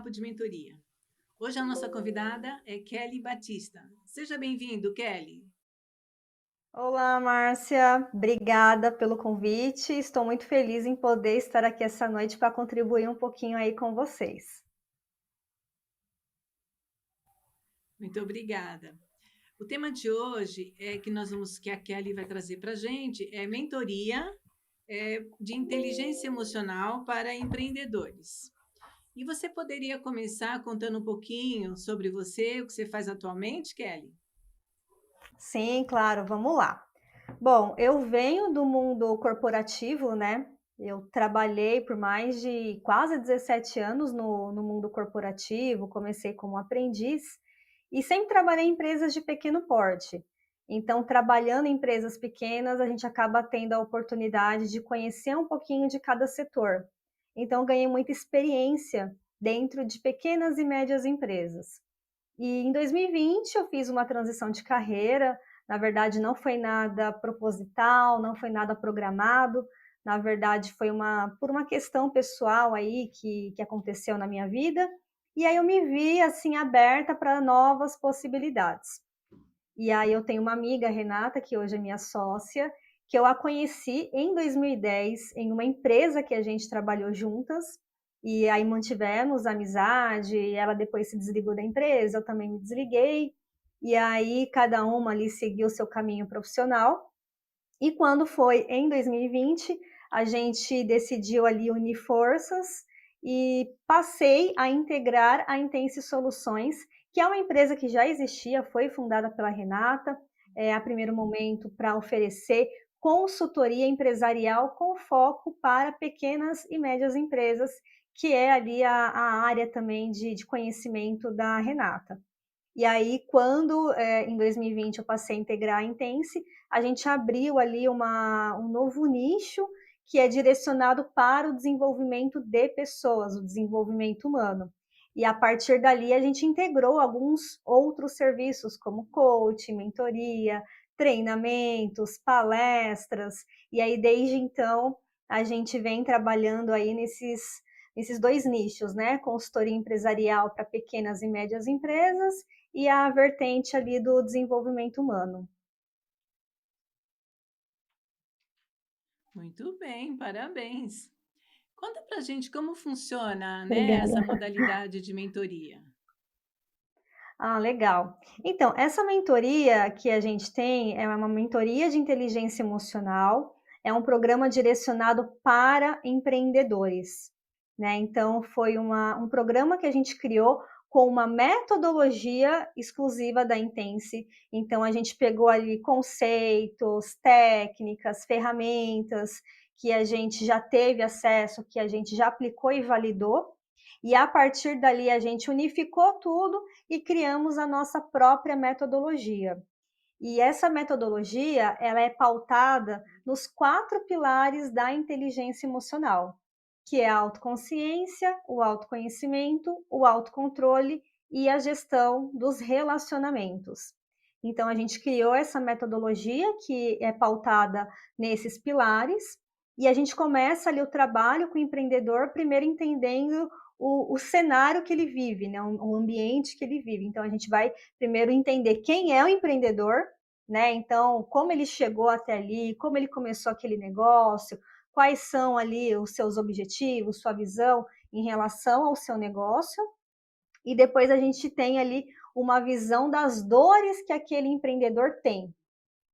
bate-papo de mentoria. Hoje a nossa convidada é Kelly Batista. Seja bem-vindo, Kelly. Olá, Márcia. Obrigada pelo convite. Estou muito feliz em poder estar aqui essa noite para contribuir um pouquinho aí com vocês. Muito obrigada. O tema de hoje que a Kelly vai trazer para a gente é mentoria de inteligência emocional para empreendedores. E você poderia começar contando um pouquinho sobre você, o que você faz atualmente, Kelly? Sim, claro, vamos lá. Bom, eu venho do mundo corporativo, né? Eu trabalhei por mais de quase 17 anos no mundo corporativo, comecei como aprendiz e sempre trabalhei em empresas de pequeno porte. Então, trabalhando em empresas pequenas, a gente acaba tendo a oportunidade de conhecer um pouquinho de cada setor. Então, eu ganhei muita experiência dentro de pequenas e médias empresas. E em 2020 eu fiz uma transição de carreira, na verdade não foi nada proposital, não foi nada programado, na verdade foi por uma questão pessoal aí que aconteceu na minha vida, e aí eu me vi assim aberta para novas possibilidades. E aí eu tenho uma amiga, Renata, que hoje é minha sócia, que eu a conheci em 2010 em uma empresa que a gente trabalhou juntas, e aí mantivemos a amizade, ela depois se desligou da empresa, eu também me desliguei, e aí cada uma ali seguiu o seu caminho profissional, e quando foi em 2020, a gente decidiu ali unir forças e passei a integrar a Intense Soluções, que é uma empresa que já existia, foi fundada pela Renata, a primeiro momento para oferecer consultoria empresarial com foco para pequenas e médias empresas, que é ali a área também de conhecimento da Renata. E aí, quando em 2020 eu passei a integrar a Intense, a gente abriu ali um novo nicho que é direcionado para o desenvolvimento de pessoas, o desenvolvimento humano. E a partir dali a gente integrou alguns outros serviços, como coaching, mentoria, treinamentos, palestras. E aí, desde então, a gente vem trabalhando aí nesses dois nichos, né? Consultoria empresarial para pequenas e médias empresas e a vertente ali do desenvolvimento humano. Muito bem, parabéns. Conta pra gente como funciona, né, essa Obrigada. modalidade de mentoria. Ah, legal. Então, essa mentoria que a gente tem é uma mentoria de inteligência emocional, é um programa direcionado para empreendedores, né? Então, foi um programa que a gente criou com uma metodologia exclusiva da Intense. Então, a gente pegou ali conceitos, técnicas, ferramentas que a gente já teve acesso, que a gente já aplicou e validou. E a partir dali a gente unificou tudo e criamos a nossa própria metodologia. E essa metodologia, ela é pautada nos 4 pilares da inteligência emocional, que é a autoconsciência, o autoconhecimento, o autocontrole e a gestão dos relacionamentos. Então a gente criou essa metodologia que é pautada nesses pilares e a gente começa ali o trabalho com o empreendedor primeiro entendendo o cenário que ele vive, né? O ambiente que ele vive. Então a gente vai primeiro entender quem é o empreendedor, né? Então, como ele chegou até ali, como ele começou aquele negócio, quais são ali os seus objetivos, sua visão em relação ao seu negócio, e depois a gente tem ali uma visão das dores que aquele empreendedor tem,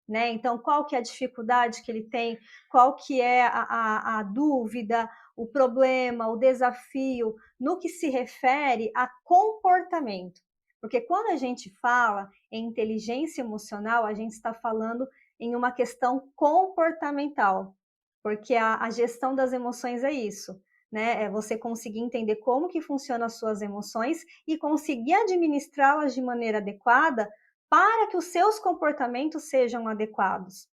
né? Então, qual que é a dificuldade que ele tem, qual que é a dúvida, o problema, o desafio no que se refere a comportamento. Porque quando a gente fala em inteligência emocional, a gente está falando em uma questão comportamental, porque a gestão das emoções é isso, né? É você conseguir entender como que funcionam as suas emoções e conseguir administrá-las de maneira adequada para que os seus comportamentos sejam adequados.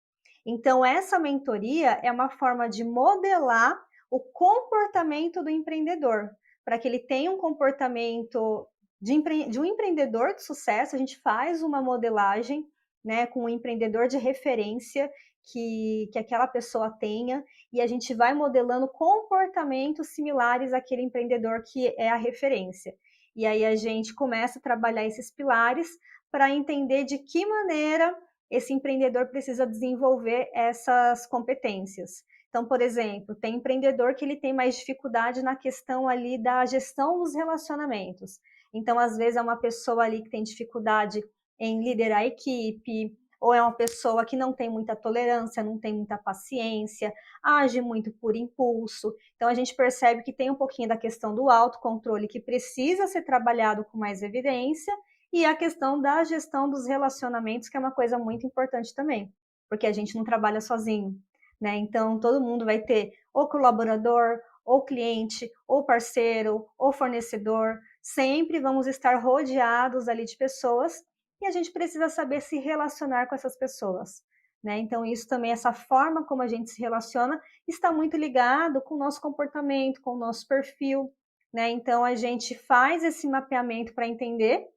Então, essa mentoria é uma forma de modelar o comportamento do empreendedor, para que ele tenha um comportamento de um empreendedor de sucesso. A gente faz uma modelagem né, com um empreendedor de referência que aquela pessoa tenha, e a gente vai modelando comportamentos similares àquele empreendedor que é a referência. E aí a gente começa a trabalhar esses pilares para entender de que maneira esse empreendedor precisa desenvolver essas competências. Então, por exemplo, tem empreendedor que ele tem mais dificuldade na questão ali da gestão dos relacionamentos. Então, às vezes, é uma pessoa ali que tem dificuldade em liderar a equipe, ou é uma pessoa que não tem muita tolerância, não tem muita paciência, age muito por impulso. Então, a gente percebe que tem um pouquinho da questão do autocontrole que precisa ser trabalhado com mais evidência, e a questão da gestão dos relacionamentos, que é uma coisa muito importante também, porque a gente não trabalha sozinho, né? Então, todo mundo vai ter ou colaborador, ou cliente, ou parceiro, ou fornecedor. Sempre vamos estar rodeados ali de pessoas e a gente precisa saber se relacionar com essas pessoas, né? Então, isso também, essa forma como a gente se relaciona, está muito ligado com o nosso comportamento, com o nosso perfil, né? Então, a gente faz esse mapeamento para entender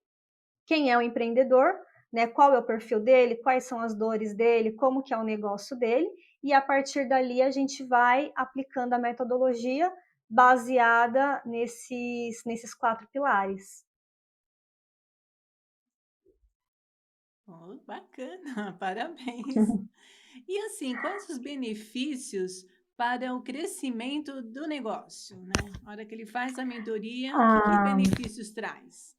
quem é o empreendedor, né? Qual é o perfil dele, quais são as dores dele, como que é o negócio dele, e a partir dali a gente vai aplicando a metodologia baseada nesses 4 pilares. Oh, bacana, parabéns. E assim, quais os benefícios para o crescimento do negócio, né? Na hora que ele faz a mentoria, o que Ah, benefícios traz?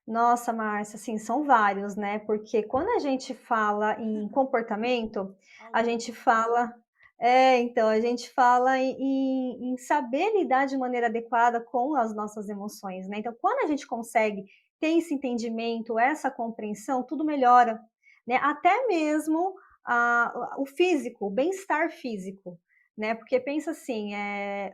nossa, Márcia, assim, são vários, né? Porque quando a gente fala em comportamento, a gente Alguns. fala. Então, a gente fala em saber lidar de maneira adequada com as nossas emoções, né? Então, quando a gente consegue ter esse entendimento, essa compreensão, tudo melhora, né? Até mesmo o físico, o bem-estar físico, né? Porque pensa assim,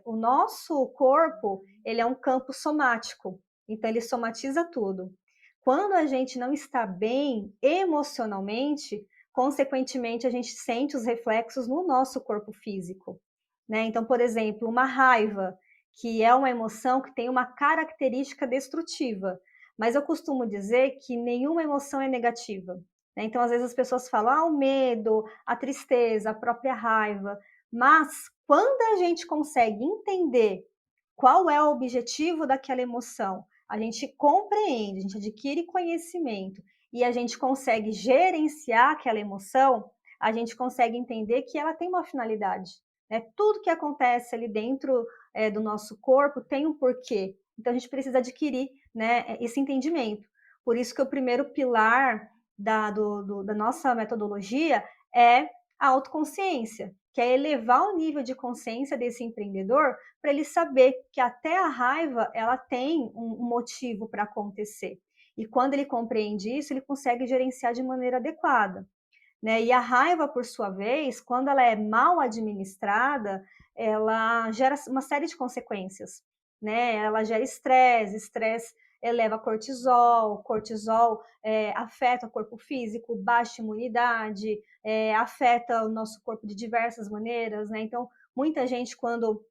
o nosso corpo, ele é um campo somático, então ele somatiza tudo. Quando a gente não está bem emocionalmente, consequentemente, a gente sente os reflexos no nosso corpo físico, né? Então, por exemplo, uma raiva, que é uma emoção que tem uma característica destrutiva, mas eu costumo dizer que nenhuma emoção é negativa, né? Então, às vezes as pessoas falam, o medo, a tristeza, a própria raiva, mas quando a gente consegue entender qual é o objetivo daquela emoção, a gente compreende, a gente adquire conhecimento e a gente consegue gerenciar aquela emoção, a gente consegue entender que ela tem uma finalidade, né? Tudo que acontece ali dentro do nosso corpo tem um porquê. Então a gente precisa adquirir, né, esse entendimento. Por isso que o primeiro pilar da nossa metodologia é a autoconsciência, que é elevar o nível de consciência desse empreendedor para ele saber que até a raiva ela tem um motivo para acontecer. E quando ele compreende isso, ele consegue gerenciar de maneira adequada, né? E a raiva, por sua vez, quando ela é mal administrada, ela gera uma série de consequências, né? Ela gera estresse, estresse eleva cortisol, cortisol afeta o corpo físico, baixa imunidade, afeta o nosso corpo de diversas maneiras, né? Então, muita gente, quando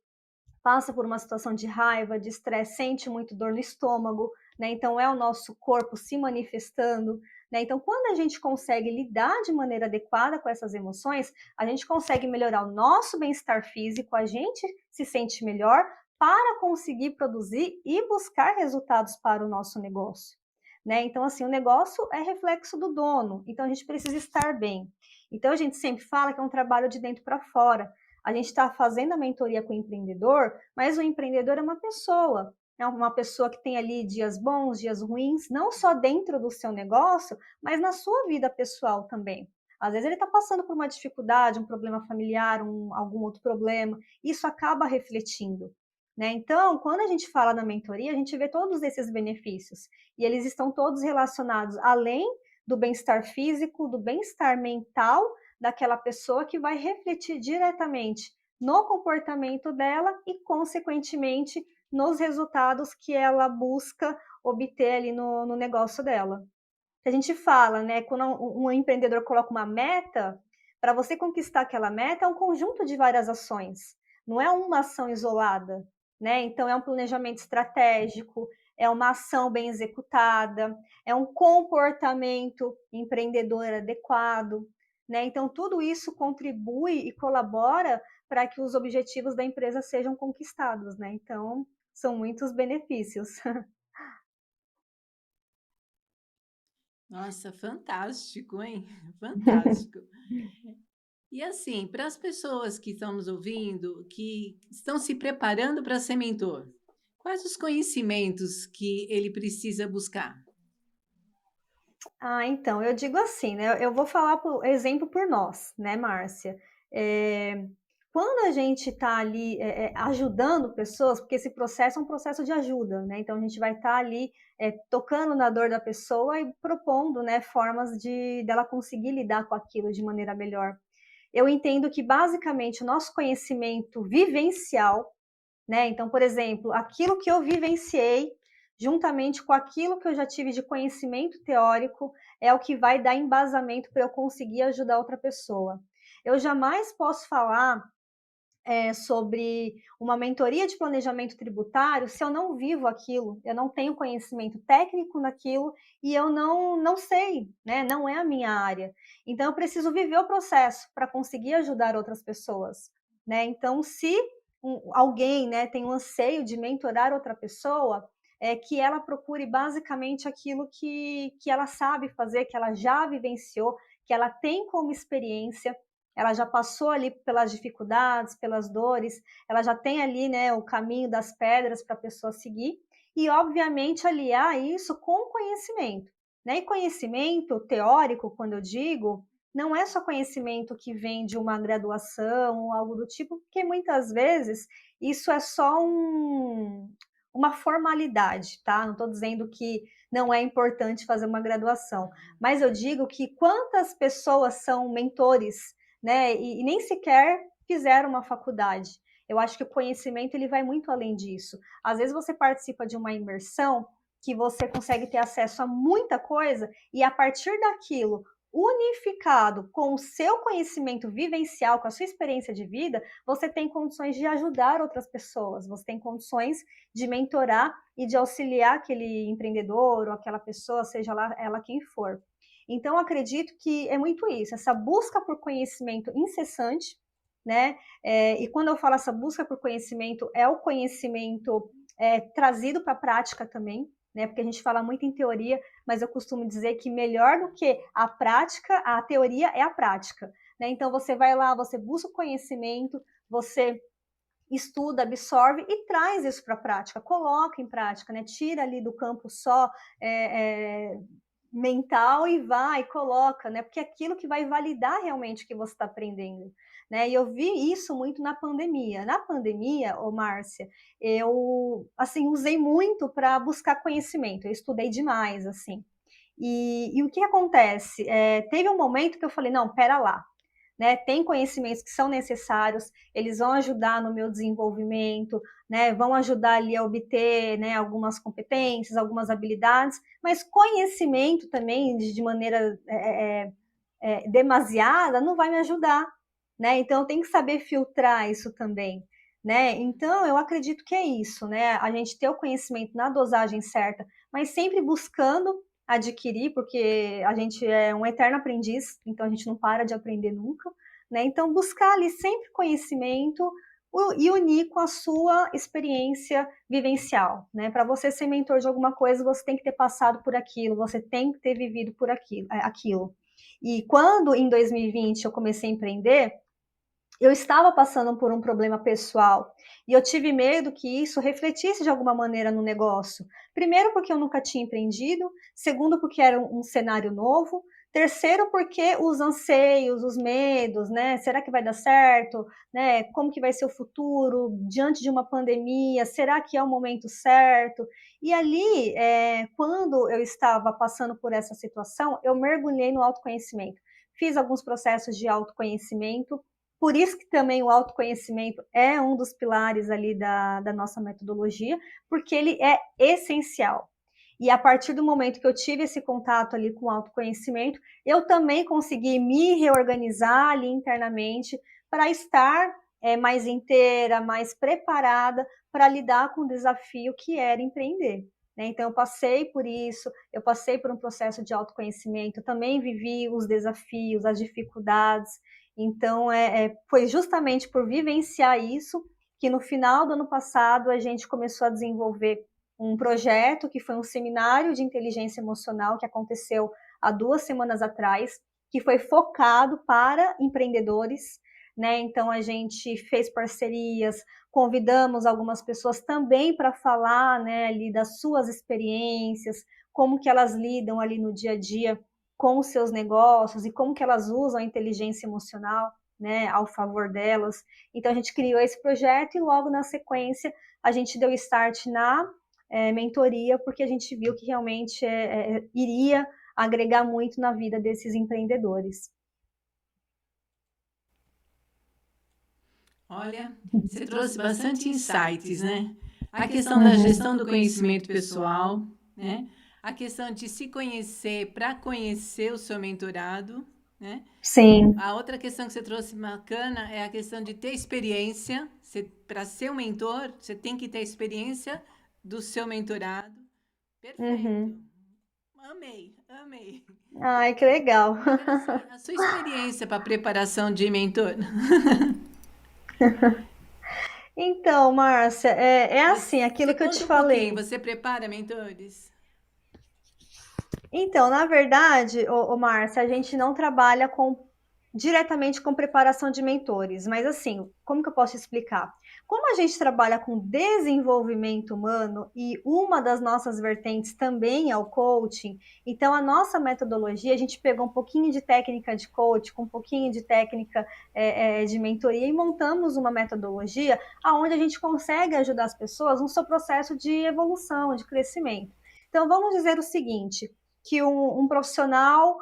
passa por uma situação de raiva, de estresse, sente muito dor no estômago, né? Então é o nosso corpo se manifestando, né? Então quando a gente consegue lidar de maneira adequada com essas emoções, a gente consegue melhorar o nosso bem-estar físico, a gente se sente melhor para conseguir produzir e buscar resultados para o nosso negócio, né? Então assim, o negócio é reflexo do dono, então a gente precisa estar bem. Então a gente sempre fala que é um trabalho de dentro para fora. A gente está fazendo a mentoria com o empreendedor, mas o empreendedor é uma pessoa que tem ali dias bons, dias ruins, não só dentro do seu negócio, mas na sua vida pessoal também. Às vezes ele está passando por uma dificuldade, um problema familiar, algum outro problema, isso acaba refletindo, né? Então, quando a gente fala na mentoria, a gente vê todos esses benefícios, e eles estão todos relacionados, além do bem-estar físico, do bem-estar mental, daquela pessoa, que vai refletir diretamente no comportamento dela e, consequentemente, nos resultados que ela busca obter ali no negócio dela. A gente fala, né, quando um empreendedor coloca uma meta, para você conquistar aquela meta é um conjunto de várias ações, não é uma ação isolada, né? Então é um planejamento estratégico, é uma ação bem executada, é um comportamento empreendedor adequado, né? Então, tudo isso contribui e colabora para que os objetivos da empresa sejam conquistados, né? Então, são muitos benefícios. Nossa, fantástico, hein? Fantástico. E assim, para as pessoas que estão nos ouvindo, que estão se preparando para ser mentor, quais os conhecimentos que ele precisa buscar? Então, eu digo assim, né, eu vou falar por exemplo por nós, né, Márcia. Eh, Quando a gente está ali, ajudando pessoas, porque esse processo é um processo de ajuda, né, então a gente vai estar ali, tocando na dor da pessoa e propondo, né, formas dela conseguir lidar com aquilo de maneira melhor. Eu entendo que basicamente o nosso conhecimento vivencial, né, então, por exemplo, aquilo que eu vivenciei, juntamente com aquilo que eu já tive de conhecimento teórico, é o que vai dar embasamento para eu conseguir ajudar outra pessoa. Eu jamais posso falar sobre uma mentoria de planejamento tributário se eu não vivo aquilo, eu não tenho conhecimento técnico naquilo e eu não sei, né? Não é a minha área. Então eu preciso viver o processo para conseguir ajudar outras pessoas, né? Então se alguém, né, tem um anseio de mentorar outra pessoa, é que ela procure basicamente aquilo que ela sabe fazer, que ela já vivenciou, que ela tem como experiência, ela já passou ali pelas dificuldades, pelas dores, ela já tem ali, né, o caminho das pedras para a pessoa seguir, e obviamente aliar isso com conhecimento, né? E conhecimento teórico, quando eu digo, não é só conhecimento que vem de uma graduação ou algo do tipo, porque muitas vezes isso é só uma formalidade, tá? Não estou dizendo que não é importante fazer uma graduação, mas eu digo que quantas pessoas são mentores, né? E nem sequer fizeram uma faculdade. Eu acho que o conhecimento ele vai muito além disso. Às vezes você participa de uma imersão que você consegue ter acesso a muita coisa e a partir daquilo unificado com o seu conhecimento vivencial, com a sua experiência de vida, você tem condições de ajudar outras pessoas, você tem condições de mentorar e de auxiliar aquele empreendedor ou aquela pessoa, seja lá ela quem for. Então, acredito que é muito isso, essa busca por conhecimento incessante, né? E quando eu falo essa busca por conhecimento, é o conhecimento trazido para a prática também, né? Porque a gente fala muito em teoria, mas eu costumo dizer que melhor do que a prática, a teoria é a prática, né? Então, você vai lá, você busca o conhecimento, você estuda, absorve e traz isso para a prática, coloca em prática, né? Tira ali do campo só mental e vai, coloca, né? Porque é aquilo que vai validar realmente o que você está aprendendo. Né? E eu vi isso muito na pandemia. Na pandemia, ô Márcia, eu assim usei muito para buscar conhecimento. Eu estudei demais, assim. E o que acontece? Teve um momento que eu falei, não, pera lá, né? Tem conhecimentos que são necessários, eles vão ajudar no meu desenvolvimento, né? Vão ajudar ali a obter, né, algumas competências, algumas habilidades, mas conhecimento também de maneira demasiada não vai me ajudar, né? Então eu tenho que saber filtrar isso também. Né? Então, eu acredito que é isso, né? A gente ter o conhecimento na dosagem certa, mas sempre buscando adquirir, porque a gente é um eterno aprendiz, então a gente não para de aprender nunca, né? Então, buscar ali sempre conhecimento e unir com a sua experiência vivencial, né? Para você ser mentor de alguma coisa, você tem que ter passado por aquilo, você tem que ter vivido por aquilo. E quando em 2020 eu comecei a empreender, eu estava passando por um problema pessoal e eu tive medo que isso refletisse de alguma maneira no negócio. Primeiro, porque eu nunca tinha empreendido, segundo, porque era um cenário novo, terceiro, porque os anseios, os medos, né? Será que vai dar certo? Né? Como que vai ser o futuro diante de uma pandemia? Será que é o momento certo? E ali, quando eu estava passando por essa situação, eu mergulhei no autoconhecimento. Fiz alguns processos de autoconhecimento, por isso que também o autoconhecimento é um dos pilares ali da nossa metodologia, porque ele é essencial. E a partir do momento que eu tive esse contato ali com o autoconhecimento, eu também consegui me reorganizar ali internamente para estar mais inteira, mais preparada para lidar com o desafio que era empreender. né? Então eu passei por isso, eu passei por um processo de autoconhecimento, também vivi os desafios, as dificuldades. Então foi justamente por vivenciar isso que no final do ano passado a gente começou a desenvolver um projeto que foi um seminário de inteligência emocional que aconteceu há 2 semanas atrás, que foi focado para empreendedores, né? Então a gente fez parcerias, convidamos algumas pessoas também para falar, né, ali das suas experiências, como que elas lidam ali no dia a dia com os seus negócios e como que elas usam a inteligência emocional, né, ao favor delas. Então a gente criou esse projeto e logo na sequência a gente deu start na mentoria, porque a gente viu que realmente iria agregar muito na vida desses empreendedores. Olha, você trouxe bastante insights, né? A questão da Uhum. gestão do conhecimento pessoal, né? A questão de se conhecer para conhecer o seu mentorado, né? Sim. A outra questão que você trouxe bacana é a questão de ter experiência. Para ser um mentor, você tem que ter experiência do seu mentorado. Perfeito. Uhum. Amei, amei. Ai, que legal. Agora sim, a sua experiência para preparação de mentor. Então, Márcia, é assim, Você aquilo que eu te conta um pouquinho, falei. você prepara mentores? Então, na verdade, Márcia, a gente não trabalha diretamente com preparação de mentores, mas assim, como que eu posso explicar? Como a gente trabalha com desenvolvimento humano e uma das nossas vertentes também é o coaching, então a nossa metodologia, a gente pegou um pouquinho de técnica de coach, com um pouquinho de técnica de mentoria e montamos uma metodologia onde a gente consegue ajudar as pessoas no seu processo de evolução, de crescimento. Então, vamos dizer o seguinte, que um profissional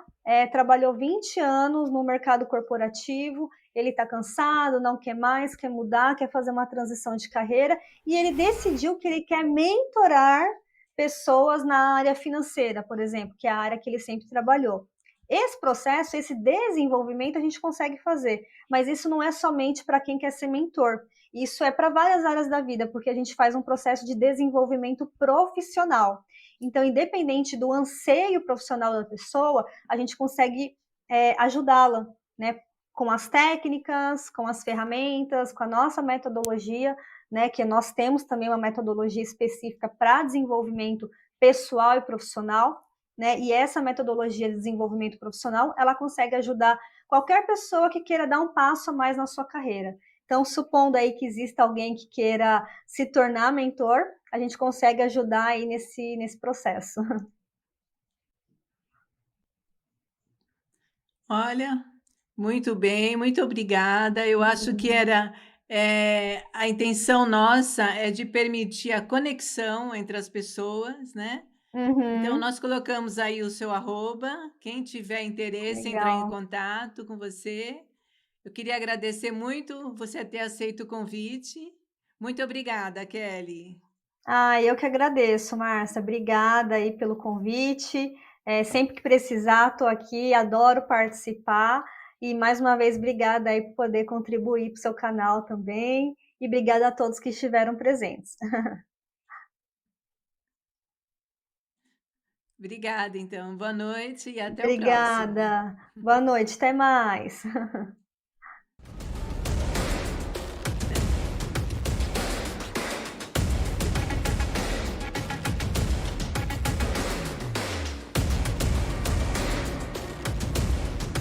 trabalhou 20 anos no mercado corporativo, ele está cansado, não quer mais, quer mudar, quer fazer uma transição de carreira, e ele decidiu que ele quer mentorar pessoas na área financeira, por exemplo, que é a área que ele sempre trabalhou. Esse processo, esse desenvolvimento a gente consegue fazer, mas isso não é somente para quem quer ser mentor, isso é para várias áreas da vida, porque a gente faz um processo de desenvolvimento profissional. Então, independente do anseio profissional da pessoa, a gente consegue ajudá-la, né? Com as técnicas, com as ferramentas, com a nossa metodologia, né? Que nós temos também uma metodologia específica para desenvolvimento pessoal e profissional, né? E essa metodologia de desenvolvimento profissional, ela consegue ajudar qualquer pessoa que queira dar um passo a mais na sua carreira. Então, supondo aí que exista alguém que queira se tornar mentor, a gente consegue ajudar aí nesse processo. Olha, muito bem, muito obrigada. Eu acho que a intenção nossa é de permitir a conexão entre as pessoas, né? Então, Uhum, nós colocamos aí o seu arroba. Quem tiver interesse em entrar em legal. contato com você. Eu queria agradecer muito você ter aceito o convite. Muito obrigada, Kelly. Ah, eu que agradeço, Márcia. Obrigada aí pelo convite. Sempre que precisar, estou aqui, adoro participar. E mais uma vez, obrigada aí por poder contribuir para o seu canal também. E obrigada a todos que estiveram presentes. Obrigada, então. Boa noite e até o próximo. Obrigada. Boa noite, até mais.